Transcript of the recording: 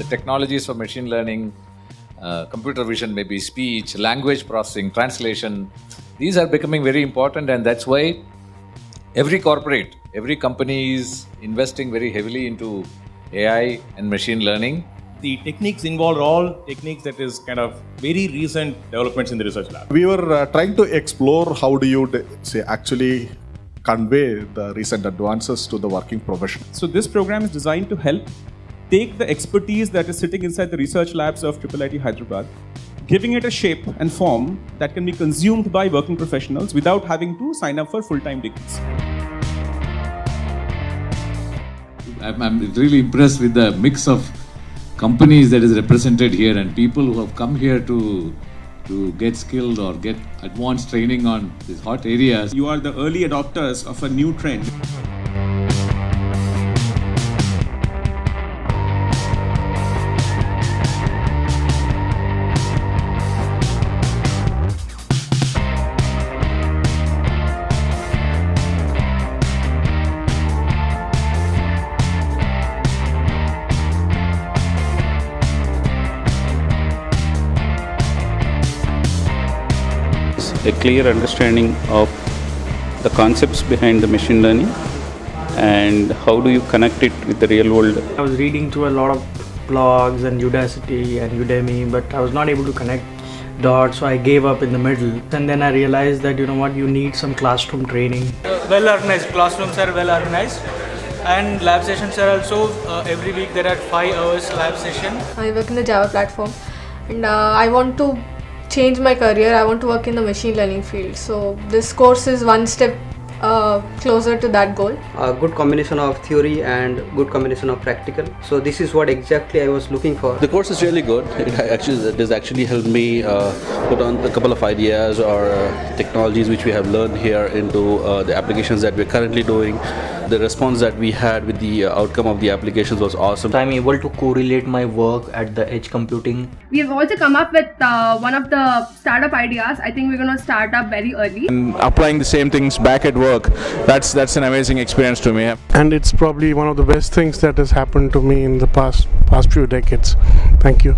technologies for machine learning, computer vision, maybe speech, language processing, translation. These are becoming very important, and that's why every corporate, every company is investing very heavily into AI and machine learning. The techniques involved are all techniques that is kind of very recent developments in the research lab. We were trying to explore how do you actually convey the recent advances to the working professional. So this program is designed to help take the expertise that is sitting inside the research labs of IIIT Hyderabad, giving it a shape and form that can be consumed by working professionals without having to sign up for full-time degrees. I'm really impressed with the mix of companies that is represented here and people who have come here to get skilled or get advanced training on these hot areas. You are the early adopters of a new trend. A clear understanding of the concepts behind the machine learning and how do you connect it with the real world. I was reading through a lot of blogs and Udacity and Udemy, but I was not able to connect dots, so I gave up in the middle. And then I realized that you need some classroom training. Well organized, classrooms are well organized, and lab sessions are also every week there are 5 hours lab session. I work in the Java platform, and I want to change my career. I want to work in the machine learning field. So this course is one step closer to that goal. A good combination of theory and good combination of practical. So this is what exactly I was looking for. The course is really good. It has actually helped me put on a couple of ideas or technologies which we have learned here into the applications that we're currently doing. The response that we had with the outcome of the applications was awesome. I'm able to correlate my work at the edge computing. We have also come up with one of the startup ideas. I think we're going to start up very early. And applying the same things back at work, that's an amazing experience to me. And it's probably one of the best things that has happened to me in the past few decades. Thank you.